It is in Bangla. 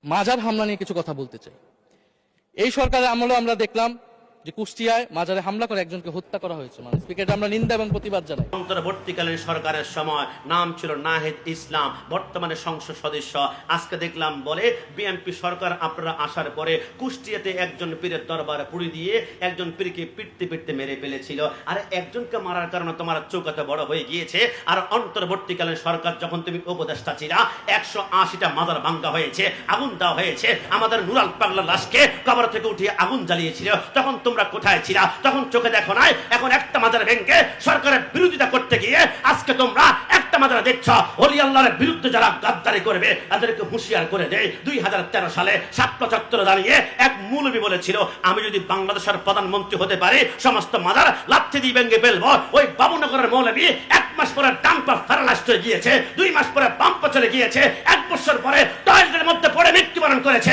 মাজার হামলা নিয়ে কিছু কথা বলতে চাই। এই সরকারের আমলে আমরা দেখলাম যে কুষ্টিয়ায় মাজারে হামলা করে একজনকে হত্যা করা হয়েছে। স্পিকারটা আমরা নিন্দা এবং প্রতিবাদ জানাই। অন্তর্বর্তীকালীন সরকারের সময় নাম ছিল নাহিদ ইসলাম, বর্তমানে সংসদ সদস্য। আজকে দেখলাম বলে বিএনপি সরকার আপনারা আসার পরে কুষ্টিয়াতে একজন পীরের দরবারে পুড়ি দিয়ে একজন পীরকে পিটতে পিটতে মেরে ফেলেছিল। আর একজনকে মারার কারণে তোমার চোখ এত বড় হয়ে গিয়েছে। আর অন্তর্বর্তীকালীন সরকার যখন তুমি উপদেষ্টা ছিলা 180টা মাজার ভাঙ্গা হয়েছে, আগুন দেওয়া হয়েছে। আমাদের নুরাল পাগলার লাশকে কবর থেকে উঠিয়ে আগুন জ্বালিয়েছিল, তখন তোমরা কোথায় ছিলা? তখন চোখে দেখো নাই। এখন একটা মাজার ভেঙে সরকারের বিরোধিতা করতে গিয়ে আজকে তোমরা একটা মাজার দেখছ। ওলি আল্লাহর বিরুদ্ধে যারা গাদ্দারি করবে তাদেরকে হুঁশিয়ার করে দেয়। 2013 সালে ছাত্র ছাত্র দাঁড়িয়ে এক মৌলবী বলেছিল, আমি যদি বাংলাদেশের প্রধানমন্ত্রী হতে পারি সমস্ত মাজার লাথি দিয়ে ভেঙে ফেলবো। ওই বাবুনগরের মৌলবী 1 মাস পরে ডান পা প্যারালাইজড হয়ে গিয়েছে, 2 মাস পরে বাম পা চলে গিয়েছে, 1 বছর পরে টয়লেটের মধ্যে পড়ে মৃত্যুবরণ করেছে।